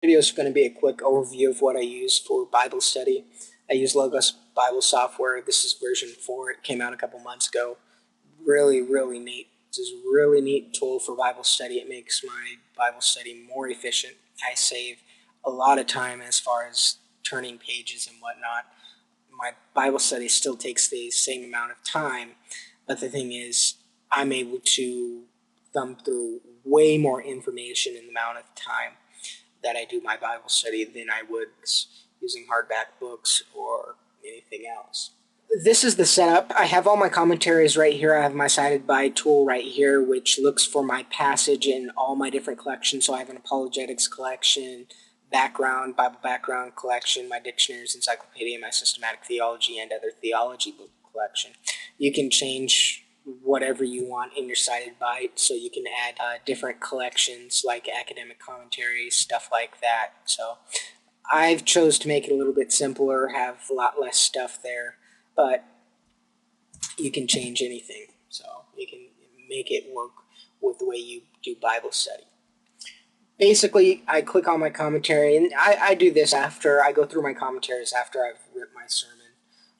Video is going to be a quick overview of what I use for Bible study. I use Logos Bible software. This is version 4. It came out a couple months ago. Really neat. This is a really neat tool for Bible study. It makes my Bible study more efficient. I save a lot of time as far as turning pages and whatnot. My Bible study still takes the same amount of time, but the thing is, I'm able to thumb through way more information in the amount of time that I do my Bible study than I would using hardback books or anything else. This is the setup. I have all my commentaries right here. I have my cited by tool right here, which looks for my passage in all my different collections. So I have an apologetics collection, Bible background collection, my dictionaries, encyclopedia, my systematic theology, and other theology book collection. You can change whatever you want in your cited by, so you can add different collections like academic commentaries, stuff like that. So I've chose to make it a little bit simpler, have a lot less stuff there, but you can change anything. So you can make it work with the way you do Bible study. Basically, I click on my commentary, and I do this after I go through my commentaries after I've written my sermon.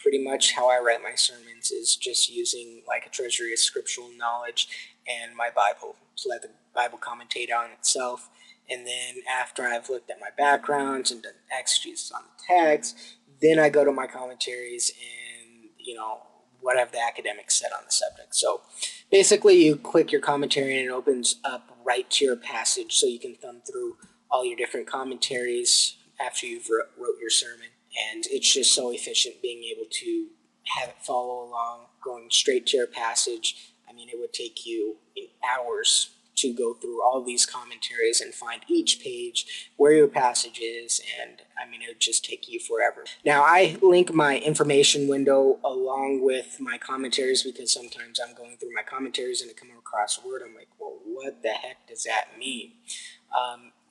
Pretty much how I write my sermons is just using like a treasury of scriptural knowledge and my Bible to let the Bible commentate on itself. And then after I've looked at my backgrounds and done exegesis on the text, then I go to my commentaries and, what have the academics said on the subject. So basically, you click your commentary and it opens up right to your passage, so you can thumb through all your different commentaries after you've wrote your sermon. And it's just so efficient being able to have it follow along, going straight to your passage. I mean, it would take you hours to go through all these commentaries and find each page where your passage is, and I mean, it would just take you forever. Now, I link my information window along with my commentaries because sometimes I'm going through my commentaries and I come across a word, I'm like, well, what the heck does that mean?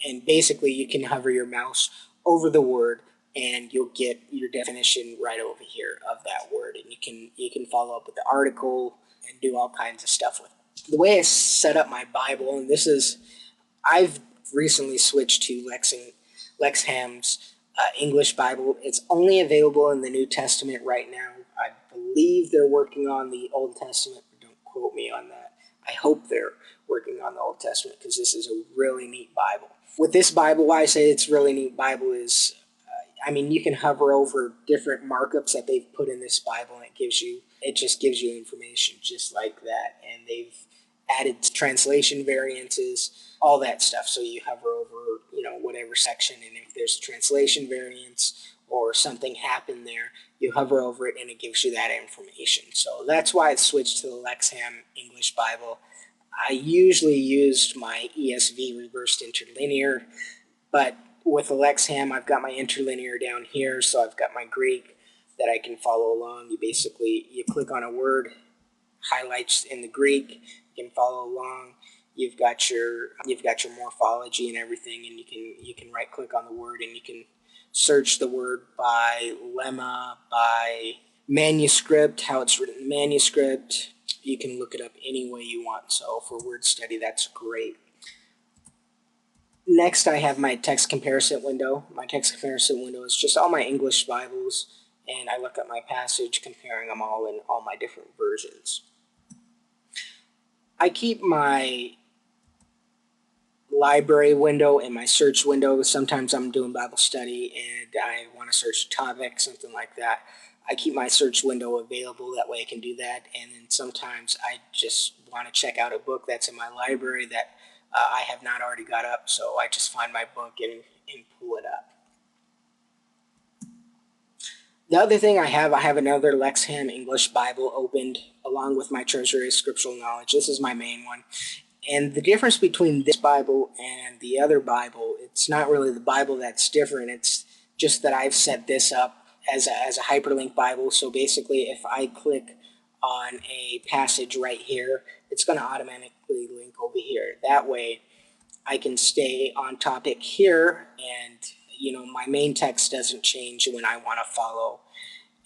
And basically, you can hover your mouse over the word and you'll get your definition right over here of that word, and you can follow up with the article and do all kinds of stuff with it. The way I set up my Bible, and I've recently switched to Lexham's English Bible. It's only available in the New Testament right now. I believe they're working on the Old Testament, but don't quote me on that. I hope they're working on the Old Testament because this is a really neat Bible. With this Bible, why I say it's a really neat Bible is, you can hover over different markups that they've put in this Bible, and it just gives you information just like that. And they've added translation variances, all that stuff. So you hover over, whatever section, and if there's a translation variance or something happened there, you hover over it and it gives you that information. So that's why I switched to the Lexham English Bible. I usually used my ESV reversed interlinear, but with the Lexham, I've got my interlinear down here, so I've got my Greek that I can follow along. You click on a word, highlights in the Greek, you can follow along. You've got your morphology and everything, and you can right click on the word and you can search the word by lemma, by manuscript, how it's written in manuscript. You can look it up any way you want. So for word study, that's great. Next, I have my text comparison window. My text comparison window is just all my English Bibles, and I look at my passage, comparing them all in all my different versions. I keep my library window and my search window. Sometimes I'm doing Bible study and I want to search a topic, something like that. I keep my search window available, that way I can do that. And then sometimes I just want to check out a book that's in my library that I have not already got up, so I just find my book and pull it up. The other thing I have another Lexham English Bible opened along with my Treasury of Scriptural Knowledge. This is my main one. And the difference between this Bible and the other Bible, it's not really the Bible that's different. It's just that I've set this up as a hyperlink Bible. So basically, if I click on a passage right here, it's going to automatically link over here. That way, I can stay on topic here, and my main text doesn't change when I want to follow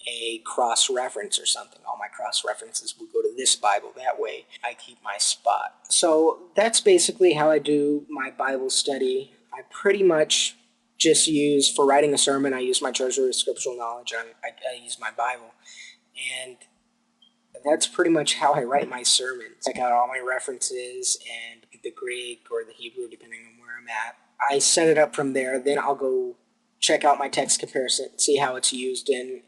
a cross-reference or something. All my cross-references will go to this Bible. That way, I keep my spot. So that's basically how I do my Bible study. I pretty much just use, for writing a sermon, I use my treasury of scriptural knowledge. I use my Bible. And that's pretty much how I write my sermons. Check out all my references and the Greek or the Hebrew, depending on where I'm at. I set it up from there. Then I'll go check out my text comparison, see how it's used in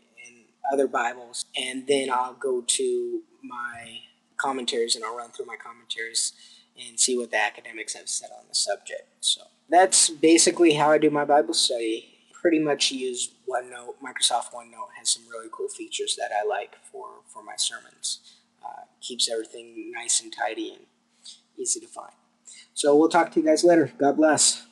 other Bibles. And then I'll go to my commentaries and I'll run through my commentaries and see what the academics have said on the subject. So that's basically how I do my Bible study. Pretty much use OneNote. Microsoft OneNote has some really cool features that I like for my sermons. Keeps everything nice and tidy and easy to find. So we'll talk to you guys later. God bless.